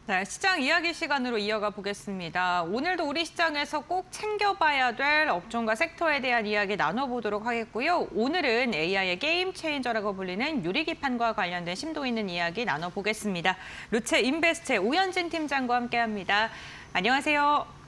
네, 시장 이야기 시간으로 이어가 보겠습니다. 오늘도 우리 시장에서 꼭 챙겨봐야 될 업종과 섹터에 대한 이야기 나눠보도록 하겠고요. 오늘은 AI의 게임 체인저라고 불리는 유리기판과 관련된 심도 있는 이야기 나눠보겠습니다. 루체 인베스트의 오현진 팀장과 함께합니다. 안녕하세요.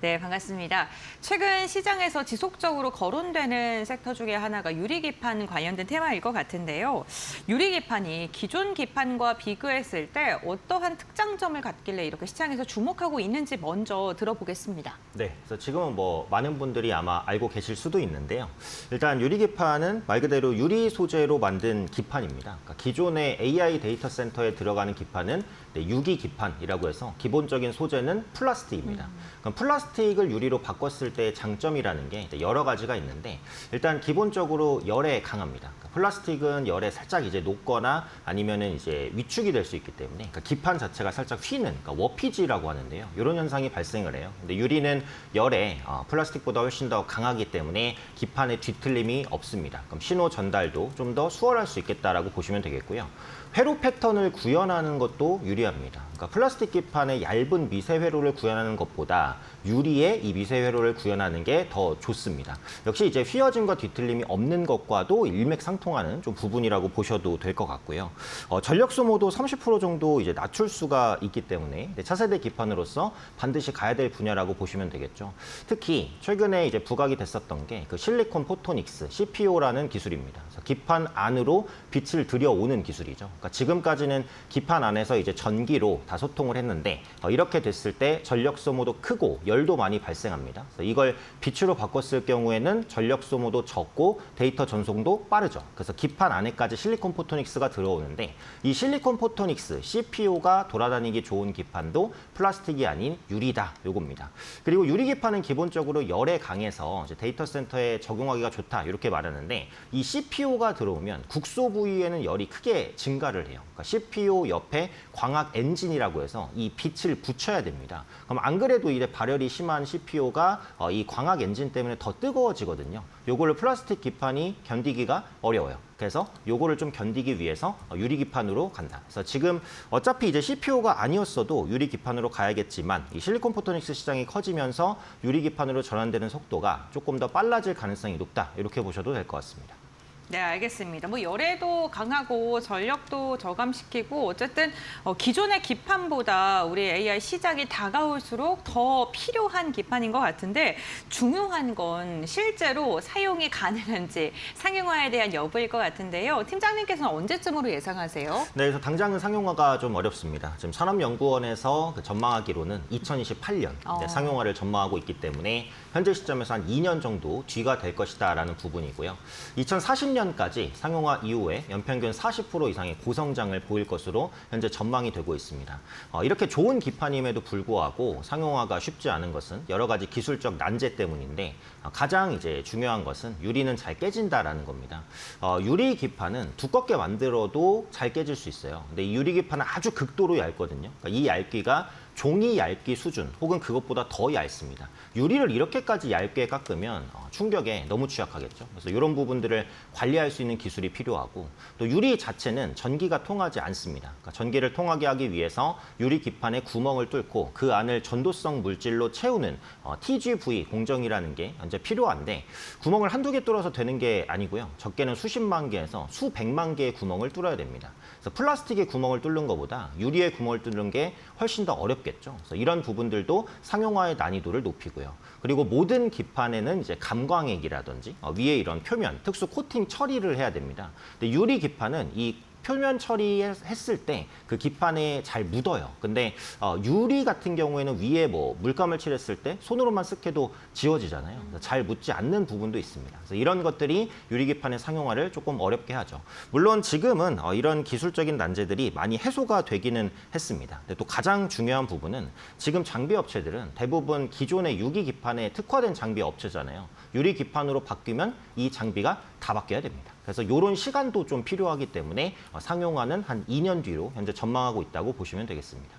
네, 반갑습니다. 최근 시장에서 지속적으로 거론되는 섹터 중에 하나가 유리기판 관련된 테마일 것 같은데요. 유리기판이 기존 기판과 비교했을 때 어떠한 특장점을 갖길래 이렇게 시장에서 주목하고 있는지 먼저 들어보겠습니다. 네, 그래서 지금은 많은 분들이 아마 알고 계실 수도 있는데요. 일단 유리기판은 말 그대로 유리 소재로 만든 기판입니다. 그러니까 기존의 AI 데이터 센터에 들어가는 기판은 유기기판이라고 해서 기본적인 소재는 플라스틱입니다. 그럼 플라스틱을 유리로 바꿨을 때의 장점이라는 게 여러 가지가 있는데 일단 기본적으로 열에 강합니다. 그러니까 플라스틱은 열에 살짝 이제 녹거나 아니면은 이제 위축이 될 수 있기 때문에 그러니까 기판 자체가 살짝 휘는 그러니까 워피지라고 하는데요. 이런 현상이 발생을 해요. 근데 유리는 열에 플라스틱보다 훨씬 더 강하기 때문에 기판에 뒤틀림이 없습니다. 그럼 신호 전달도 좀 더 수월할 수 있겠다라고 보시면 되겠고요. 회로 패턴을 구현하는 것도 유리합니다. 그러니까 플라스틱 기판의 얇은 미세 회로를 구현하는 것보다 유리의 이 미세 회로를 구현하는 게 더 좋습니다. 역시 이제 휘어짐과 뒤틀림이 없는 것과도 일맥상통하는 좀 부분이라고 보셔도 될 것 같고요. 전력 소모도 30% 정도 이제 낮출 수가 있기 때문에 차세대 기판으로서 반드시 가야 될 분야라고 보시면 되겠죠. 특히 최근에 이제 부각이 됐었던 게 그 실리콘 포토닉스 CPO라는 기술입니다. 그래서 기판 안으로 빛을 들여오는 기술이죠. 그러니까 지금까지는 기판 안에서 이제 전기로 다 소통을 했는데 이렇게 됐을 때 전력 소모도 크고 열도 많이 발생합니다. 그래서 이걸 빛으로 바꿨을 경우에는 전력 소모도 적고 데이터 전송도 빠르죠. 그래서 기판 안에까지 실리콘 포토닉스가 들어오는데 이 실리콘 포토닉스 CPO가 돌아다니기 좋은 기판도 플라스틱이 아닌 유리다 요겁니다. 그리고 유리 기판은 기본적으로 열에 강해서 이제 데이터 센터에 적용하기가 좋다 이렇게 말하는데 이 CPO가 들어오면 국소 부위에는 열이 크게 증가를 해요. 그러니까 CPU 옆에 광학 엔진이라고 해서 이 빛을 붙여야 됩니다. 그럼 안 그래도 이제 발열이 심한 CPU가 이 광학 엔진 때문에 더 뜨거워지거든요. 요거를 플라스틱 기판이 견디기가 어려워요. 그래서 요거를 좀 견디기 위해서 유리 기판으로 간다. 그래서 지금 어차피 이제 CPU가 아니었어도 유리 기판으로 가야겠지만 이 실리콘 포토닉스 시장이 커지면서 유리 기판으로 전환되는 속도가 조금 더 빨라질 가능성이 높다. 이렇게 보셔도 될 것 같습니다. 네, 알겠습니다. 열에도 강하고 전력도 저감시키고 어쨌든 기존의 기판보다 우리 AI 시장이 다가올수록 더 필요한 기판인 것 같은데 중요한 건 실제로 사용이 가능한지 상용화에 대한 여부일 것 같은데요. 팀장님께서는 언제쯤으로 예상하세요? 네, 그래서 당장은 상용화가 좀 어렵습니다. 지금 산업연구원에서 전망하기로는 2028년 상용화를 전망하고 있기 때문에 현재 시점에서 한 2년 정도 뒤가 될 것이다라는 부분이고요. 2040년까지 상용화 이후에 연평균 40% 이상의 고성장을 보일 것으로 현재 전망이 되고 있습니다. 이렇게 좋은 기판임에도 불구하고 상용화가 쉽지 않은 것은 여러 가지 기술적 난제 때문인데 가장 이제 중요한 것은 유리는 잘 깨진다라는 겁니다. 유리 기판은 두껍게 만들어도 잘 깨질 수 있어요. 근데 이 유리 기판은 아주 극도로 얇거든요. 그러니까 이 얇기가 종이 얇기 수준 혹은 그것보다 더 얇습니다. 유리를 이렇게까지 얇게 깎으면 충격에 너무 취약하겠죠. 그래서 이런 부분들을 관리할 수 있는 기술이 필요하고 또 유리 자체는 전기가 통하지 않습니다. 그러니까 전기를 통하게 하기 위해서 유리 기판에 구멍을 뚫고 그 안을 전도성 물질로 채우는 TGV 공정이라는 게 현재 필요한데 구멍을 한두 개 뚫어서 되는 게 아니고요. 적게는 수십만 개에서 수백만 개의 구멍을 뚫어야 됩니다. 그래서 플라스틱의 구멍을 뚫는 것보다 유리의 구멍을 뚫는 게 훨씬 더 어렵겠죠. 그래서 이런 부분들도 상용화의 난이도를 높이고요. 그리고 모든 기판에는 이제 감광액이라든지 위에 이런 표면, 특수 코팅 처리를 해야 됩니다. 근데 유리 기판은 이 표면 처리했을 때 그 기판에 잘 묻어요. 근데 유리 같은 경우에는 위에 물감을 칠했을 때 손으로만 쓱 해도 지워지잖아요. 잘 묻지 않는 부분도 있습니다. 그래서 이런 것들이 유리 기판의 상용화를 조금 어렵게 하죠. 물론 지금은 이런 기술적인 난제들이 많이 해소가 되기는 했습니다. 근데 또 가장 중요한 부분은 지금 장비 업체들은 대부분 기존의 유기 기판에 특화된 장비 업체잖아요. 유리 기판으로 바뀌면 이 장비가 다 바뀌어야 됩니다. 그래서 이런 시간도 좀 필요하기 때문에 상용화는 한 2년 뒤로 현재 전망하고 있다고 보시면 되겠습니다.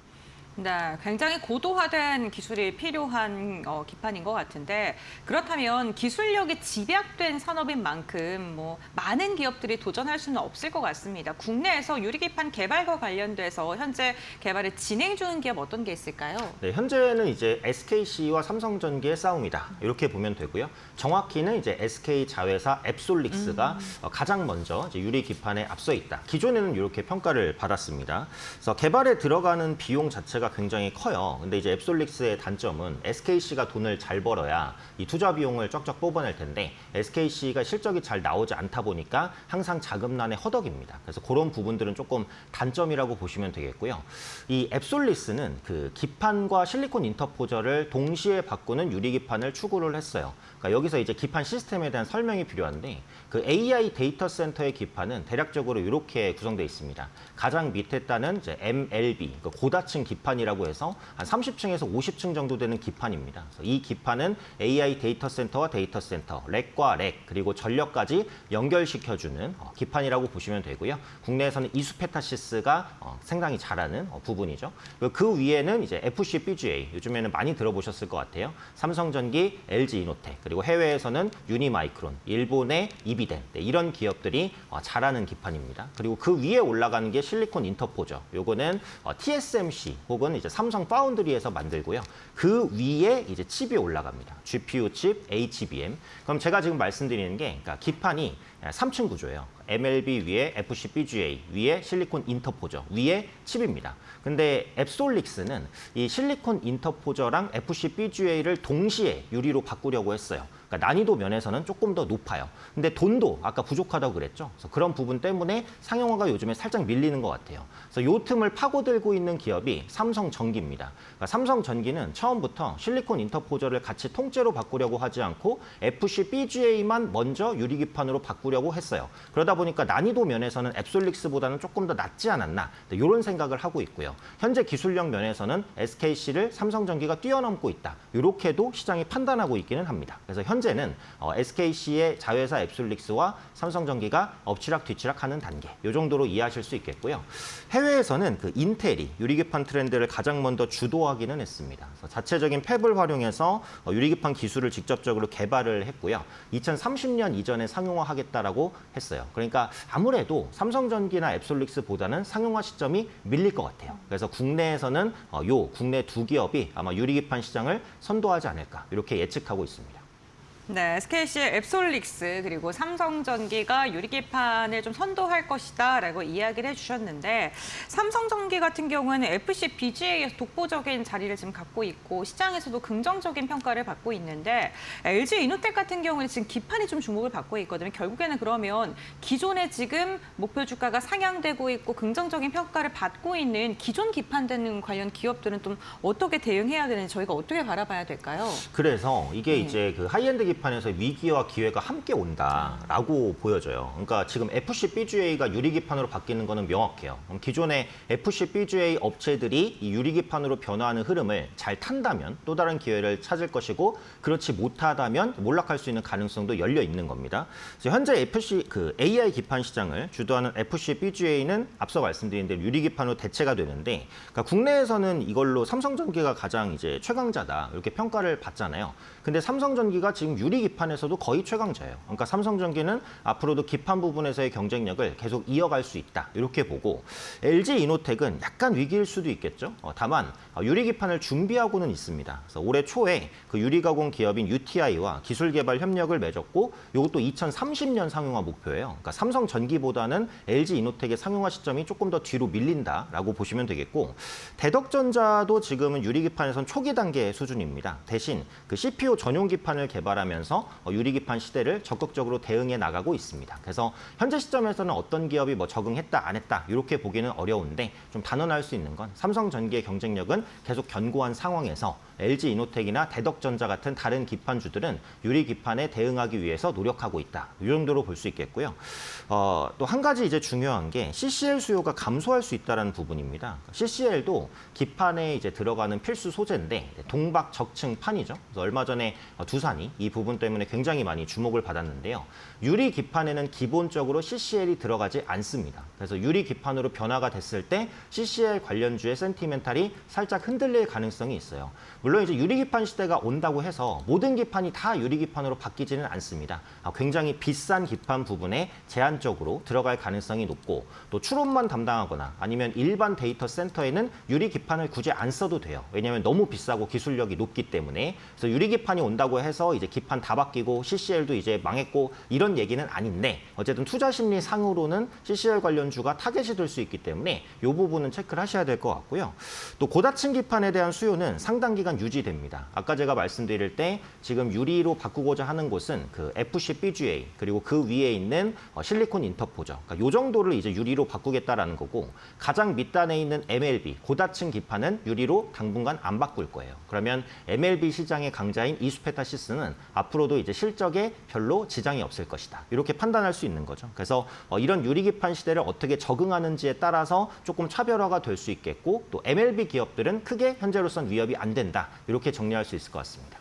네, 굉장히 고도화된 기술이 필요한 기판인 것 같은데 그렇다면 기술력이 집약된 산업인 만큼 뭐 많은 기업들이 도전할 수는 없을 것 같습니다. 국내에서 유리기판 개발과 관련돼서 현재 개발을 진행 중인 기업 어떤 게 있을까요? 네, 현재는 이제 SKC와 삼성전기의 싸움이다. 이렇게 보면 되고요. 정확히는 이제 SK 자회사 앱솔릭스가 가장 먼저 이제 유리 기판에 앞서 있다. 기존에는 이렇게 평가를 받았습니다. 그래서 개발에 들어가는 비용 자체가 굉장히 커요. 근데 이제 앱솔릭스의 단점은 SKC가 돈을 잘 벌어야 이 투자 비용을 쫙쫙 뽑아낼 텐데 SKC가 실적이 잘 나오지 않다 보니까 항상 자금난에 허덕입니다. 그래서 그런 부분들은 조금 단점이라고 보시면 되겠고요. 이 앱솔릭스는 그 기판과 실리콘 인터포저를 동시에 바꾸는 유리 기판을 추구를 했어요. 그러니까 여기서 이제 기판 시스템에 대한 설명이 필요한데 그 AI 데이터 센터의 기판은 대략적으로 이렇게 구성되어 있습니다. 가장 밑에 따는 이제 MLB, 그러니까 고다층 기판이라고 해서 한 30층에서 50층 정도 되는 기판입니다. 그래서 이 기판은 AI 데이터 센터와 데이터 센터, 렉과 렉, 그리고 전력까지 연결시켜주는 기판이라고 보시면 되고요. 국내에서는 이수페타시스가 상당히 잘하는 부분이죠. 그 위에는 이제 FCBGA, 요즘에는 많이 들어보셨을 것 같아요. 삼성전기, LG이노텍, 그리고 해외에서는 유니마이크론, 일본의 이비덴, 네, 이런 기업들이 잘하는 기판입니다. 그리고 그 위에 올라가는 게 실리콘 인터포저. 요거는 TSMC 혹은 이제 삼성 파운드리에서 만들고요. 그 위에 이제 칩이 올라갑니다. GPU 칩, HBM. 그럼 제가 지금 말씀드리는 게 그러니까 기판이 3층 구조예요. MLB 위에 FCBGA, 위에 실리콘 인터포저, 위에 칩입니다. 근데 앱솔릭스는 이 실리콘 인터포저랑 FCBGA를 동시에 유리로 바꾸려고 했어요. 그러니까 난이도 면에서는 조금 더 높아요. 근데 돈도 아까 부족하다고 그랬죠. 그래서 그런 부분 때문에 상용화가 요즘에 살짝 밀리는 것 같아요. 그래서 요 틈을 파고들고 있는 기업이 삼성전기입니다. 그러니까 삼성전기는 처음부터 실리콘 인터포저를 같이 통째로 바꾸려고 하지 않고 FCBGA만 먼저 유리기판으로 바꾸려고 했어요. 그러다 보니까 난이도 면에서는 앱솔릭스보다는 조금 더 낫지 않았나 이런 생각을 하고 있고요. 현재 기술력 면에서는 SKC를 삼성전기가 뛰어넘고 있다. 이렇게도 시장이 판단하고 있기는 합니다. 그래서 현재는 SKC의 자회사 앱솔릭스와 삼성전기가 엎치락 뒤치락 하는 단계. 이 정도로 이해하실 수 있겠고요. 해외에서는 그 인텔이 유리기판 트렌드를 가장 먼저 주도하기는 했습니다. 그래서 자체적인 팹을 활용해서 유리기판 기술을 직접적으로 개발을 했고요. 2030년 이전에 상용화하겠다라고 했어요. 그러니까 아무래도 삼성전기나 앱솔릭스보다는 상용화 시점이 밀릴 것 같아요. 그래서 국내에서는 국내 두 기업이 아마 유리기판 시장을 선도하지 않을까 이렇게 예측하고 있습니다. 네, SKC의 앱솔릭스 그리고 삼성전기가 유리기판을 좀 선도할 것이다라고 이야기를 해주셨는데 삼성전기 같은 경우는 FCBGA에서 독보적인 자리를 지금 갖고 있고 시장에서도 긍정적인 평가를 받고 있는데 LG이노텍 같은 경우는 지금 기판이 좀 주목을 받고 있거든요. 결국에는 그러면 기존에 지금 목표 주가가 상향되고 있고 긍정적인 평가를 받고 있는 기존 기판되는 관련 기업들은 좀 어떻게 대응해야 되는지 저희가 어떻게 바라봐야 될까요? 그래서 이게 이제 그 하이엔드 기판에서 위기와 기회가 함께 온다라고 보여져요. 그러니까 지금 FCBGA가 유리기판으로 바뀌는 거는 명확해요. 그럼 기존의 FCBGA 업체들이 이 유리기판으로 변화하는 흐름을 잘 탄다면 또 다른 기회를 찾을 것이고 그렇지 못하다면 몰락할 수 있는 가능성도 열려 있는 겁니다. 그래서 현재 AI 기판 시장을 주도하는 FCBGA는 앞서 말씀드린 대로 유리기판으로 대체가 되는데 그러니까 국내에서는 이걸로 삼성전기가 가장 이제 최강자다 이렇게 평가를 받잖아요. 근데 삼성전기가 지금 유리기판에서도 거의 최강자예요. 그러니까 삼성전기는 앞으로도 기판 부분에서의 경쟁력을 계속 이어갈 수 있다. 이렇게 보고 LG이노텍은 약간 위기일 수도 있겠죠. 다만 유리기판을 준비하고는 있습니다. 그래서 올해 초에 그 유리가공 기업인 UTI와 기술개발 협력을 맺었고 이것도 2030년 상용화 목표예요. 그러니까 삼성전기보다는 LG이노텍의 상용화 시점이 조금 더 뒤로 밀린다라고 보시면 되겠고 대덕전자도 지금은 유리기판에선 초기 단계 수준입니다. 대신 그 CPU 전용 기판을 개발하면서 유리기판 시대를 적극적으로 대응해 나가고 있습니다. 그래서 현재 시점에서는 어떤 기업이 뭐 적응했다 안 했다 이렇게 보기는 어려운데 좀 단언할 수 있는 건 삼성전기의 경쟁력은 계속 견고한 상황에서 LG이노텍이나 대덕전자 같은 다른 기판주들은 유리기판에 대응하기 위해서 노력하고 있다. 이 정도로 볼 수 있겠고요. 또 한 가지 이제 중요한 게 CCL 수요가 감소할 수 있다는 부분입니다. CCL도 기판에 이제 들어가는 필수 소재인데 동박 적층판이죠. 그래서 얼마 전에 두산이 이 부분 부분 때문에 굉장히 많이 주목을 받았는데요. 유리 기판에는 기본적으로 CCL이 들어가지 않습니다. 그래서 유리 기판으로 변화가 됐을 때 CCL 관련주의 센티멘탈이 살짝 흔들릴 가능성이 있어요. 물론 이제 유리 기판 시대가 온다고 해서 모든 기판이 다 유리 기판으로 바뀌지는 않습니다. 굉장히 비싼 기판 부분에 제한적으로 들어갈 가능성이 높고 또 추론만 담당하거나 아니면 일반 데이터 센터에는 유리 기판을 굳이 안 써도 돼요. 왜냐하면 너무 비싸고 기술력이 높기 때문에. 그래서 유리 기판이 온다고 해서 이제 기판 다 바뀌고 CCL도 이제 망했고 이런 얘기는 아닌데 어쨌든 투자 심리 상으로는 CCL 관련주가 타겟이 될 수 있기 때문에 이 부분은 체크를 하셔야 될 것 같고요. 또 고다층 기판에 대한 수요는 상당 기간 유지됩니다. 아까 제가 말씀드릴 때 지금 유리로 바꾸고자 하는 곳은 그 FC BGA 그리고 그 위에 있는 실리콘 인터포저. 그러니까 이 정도를 이제 유리로 바꾸겠다라는 거고 가장 밑단에 있는 MLB 고다층 기판은 유리로 당분간 안 바꿀 거예요. 그러면 MLB 시장의 강자인 이수페타시스는 앞으로도 이제 실적에 별로 지장이 없을 것이다. 이렇게 판단할 수 있는 거죠. 그래서 이런 유리 기판 시대를 어떻게 적응하는지에 따라서 조금 차별화가 될 수 있겠고 또 MLB 기업들은 크게 현재로선 위협이 안 된다. 이렇게 정리할 수 있을 것 같습니다.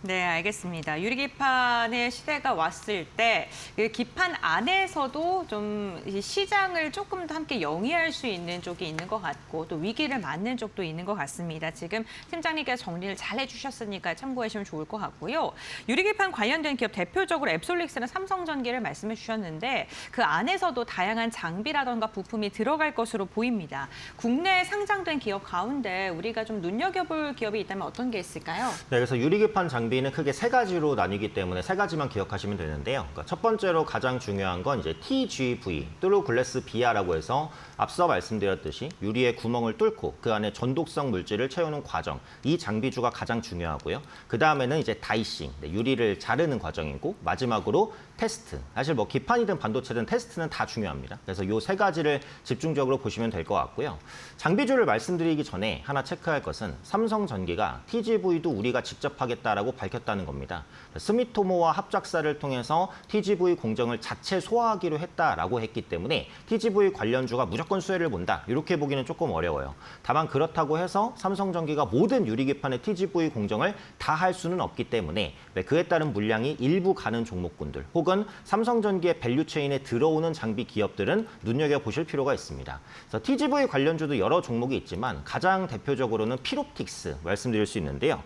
네, 알겠습니다. 유리기판의 시대가 왔을 때 그 기판 안에서도 좀 시장을 조금 더 함께 영위할 수 있는 쪽이 있는 것 같고 또 위기를 맞는 쪽도 있는 것 같습니다. 지금 팀장님께서 정리를 잘 해주셨으니까 참고하시면 좋을 것 같고요. 유리기판 관련된 기업 대표적으로 앱솔릭스나 삼성전기를 말씀해 주셨는데 그 안에서도 다양한 장비라던가 부품이 들어갈 것으로 보입니다. 국내에 상장된 기업 가운데 우리가 좀 눈여겨볼 기업이 있다면 어떤 게 있을까요? 네, 그래서 유리기판 장비는 크게 세 가지로 나뉘기 때문에 세 가지만 기억하시면 되는데요. 그러니까 첫 번째로 가장 중요한 건 이제 TGV, 트루 글래스 비아라고 해서 앞서 말씀드렸듯이 유리의 구멍을 뚫고 그 안에 전독성 물질을 채우는 과정, 이 장비주가 가장 중요하고요. 그 다음에는 이제 다이싱, 유리를 자르는 과정이고 마지막으로 테스트. 사실 뭐 기판이든 반도체든 테스트는 다 중요합니다. 그래서 이 세 가지를 집중적으로 보시면 될 것 같고요. 장비주를 말씀드리기 전에 하나 체크할 것은 삼성전기가 TGV도 우리가 직접 하겠다라고 밝혔다는 겁니다. 스미토모와 합작사를 통해서 TGV 공정을 자체 소화하기로 했다라고 했기 때문에 TGV 관련주가 무조건 수혜를 본다. 이렇게 보기는 조금 어려워요. 다만 그렇다고 해서 삼성전기가 모든 유리기판의 TGV 공정을 다 할 수는 없기 때문에 그에 따른 물량이 일부 가는 종목군들 혹은 삼성전기의 밸류체인에 들어오는 장비 기업들은 눈여겨보실 필요가 있습니다. 그래서 TGV 관련주도 여러 종목이 있지만 가장 대표적으로는 피롭틱스 말씀드릴 수 있는데요.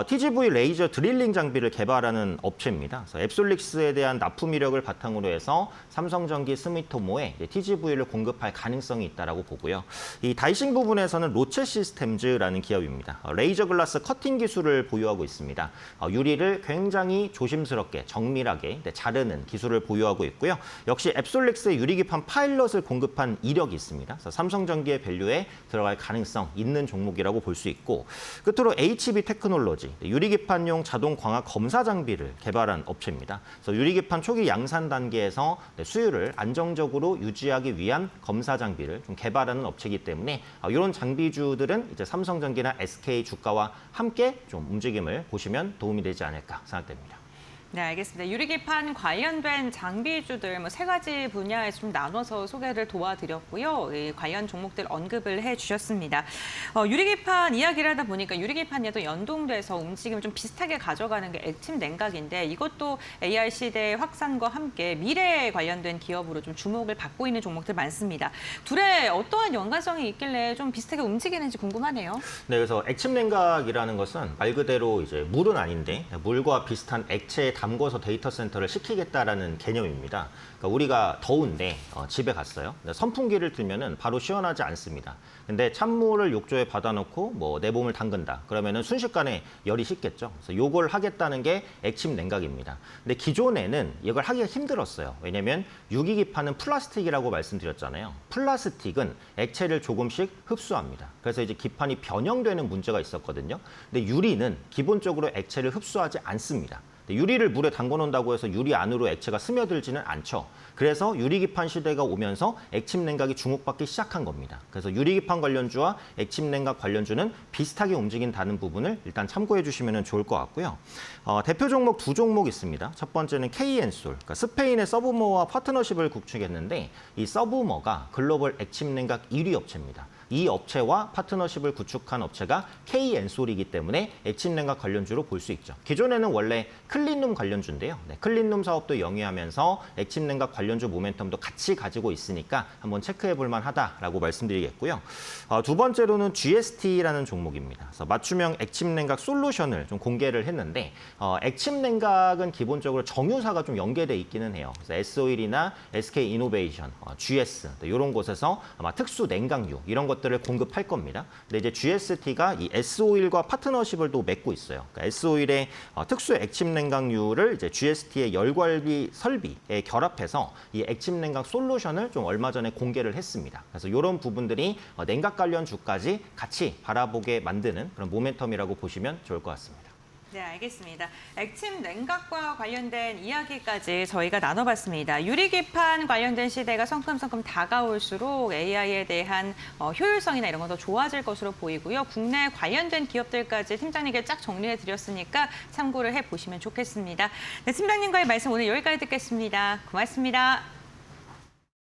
TGV 레이저 드릴링 장비를 개발하는 업체입니다. 그래서 앱솔릭스에 대한 납품 이력을 바탕으로 해서 삼성전기 스미토모에 TGV를 공급할 가능성이 있다고 보고요. 이 다이싱 부분에서는 로체 시스템즈라는 기업입니다. 레이저 글라스 커팅 기술을 보유하고 있습니다. 유리를 굉장히 조심스럽게 정밀하게 자르는 기술을 보유하고 있고요. 역시 앱솔릭스의 유리기판 파일럿을 공급한 이력이 있습니다. 그래서 삼성전기의 밸류에 들어갈 가능성 있는 종목이라고 볼 수 있고 끝으로 HB 테크놀로지, 유리기판용 자동 광학 검사 장비를 개발한 업체입니다. 그래서 유리기판 초기 양산 단계에서 수율을 안정적으로 유지하기 위한 검사 장비를 좀 개발하는 업체이기 때문에 이런 장비주들은 이제 삼성전기나 SK 주가와 함께 좀 움직임을 보시면 도움이 되지 않을까 생각됩니다. 네, 알겠습니다. 유리기판 관련된 장비주들 세 가지 분야에서 좀 나눠서 소개를 도와드렸고요. 관련 종목들 언급을 해주셨습니다. 유리기판 이야기를 하다 보니까 유리기판에도 연동돼서 움직임을 좀 비슷하게 가져가는 게 액침 냉각인데 이것도 AI 시대의 확산과 함께 미래에 관련된 기업으로 좀 주목을 받고 있는 종목들 많습니다. 둘의 어떠한 연관성이 있길래 좀 비슷하게 움직이는지 궁금하네요. 네, 그래서 액침 냉각이라는 것은 말 그대로 이제 물은 아닌데 물과 비슷한 액체에 담궈서 데이터 센터를 식히겠다라는 개념입니다. 그러니까 우리가 더운데 집에 갔어요. 선풍기를 틀면은 바로 시원하지 않습니다. 근데 찬물을 욕조에 받아놓고 뭐 내봄을 담근다. 그러면은 순식간에 열이 식겠죠. 그래서 요걸 하겠다는 게 액침 냉각입니다. 근데 기존에는 이걸 하기가 힘들었어요. 왜냐면 유기기판은 플라스틱이라고 말씀드렸잖아요. 플라스틱은 액체를 조금씩 흡수합니다. 그래서 이제 기판이 변형되는 문제가 있었거든요. 근데 유리는 기본적으로 액체를 흡수하지 않습니다. 유리를 물에 담궈 놓는다고 해서 유리 안으로 액체가 스며들지는 않죠. 그래서 유리기판 시대가 오면서 액침 냉각이 주목받기 시작한 겁니다. 그래서 유리기판 관련주와 액침 냉각 관련주는 비슷하게 움직인다는 부분을 일단 참고해 주시면 좋을 것 같고요. 대표 종목 두 종목 있습니다. 첫 번째는 KN솔, 그러니까 스페인의 서브머와 파트너십을 구축했는데 이 서브머가 글로벌 액침 냉각 1위 업체입니다. 이 업체와 파트너십을 구축한 업체가 K-엔솔이기 때문에 액침냉각 관련주로 볼 수 있죠. 기존에는 원래 클린룸 관련주인데요. 클린룸 사업도 영위하면서 액침냉각 관련주 모멘텀도 같이 가지고 있으니까 한번 체크해 볼 만하다라고 말씀드리겠고요. 두 번째로는 GST라는 종목입니다. 그래서 맞춤형 액침냉각 솔루션을 좀 공개를 했는데 액침냉각은 기본적으로 정유사가 좀 연계돼 있기는 해요. 그래서 S-오일이나 SK이노베이션, GS 이런 곳에서 아마 특수 냉각유 이런 것들을 공급할 겁니다. 근데 이제 GST가 이 S-오일과 파트너십을 또 맺고 있어요. 그러니까 S-오일의 특수 액침냉각유를 이제 GST의 열관리 설비에 결합해서 이 액침냉각 솔루션을 좀 얼마 전에 공개를 했습니다. 그래서 이런 부분들이 냉각 관련 주까지 같이 바라보게 만드는 그런 모멘텀이라고 보시면 좋을 것 같습니다. 네, 알겠습니다. 액침 냉각과 관련된 이야기까지 저희가 나눠봤습니다. 유리기판 관련된 시대가 성큼성큼 다가올수록 AI에 대한 효율성이나 이런 건 더 좋아질 것으로 보이고요. 국내 관련된 기업들까지 팀장님께 쫙 정리해드렸으니까 참고를 해보시면 좋겠습니다. 네, 팀장님과의 말씀 오늘 여기까지 듣겠습니다. 고맙습니다.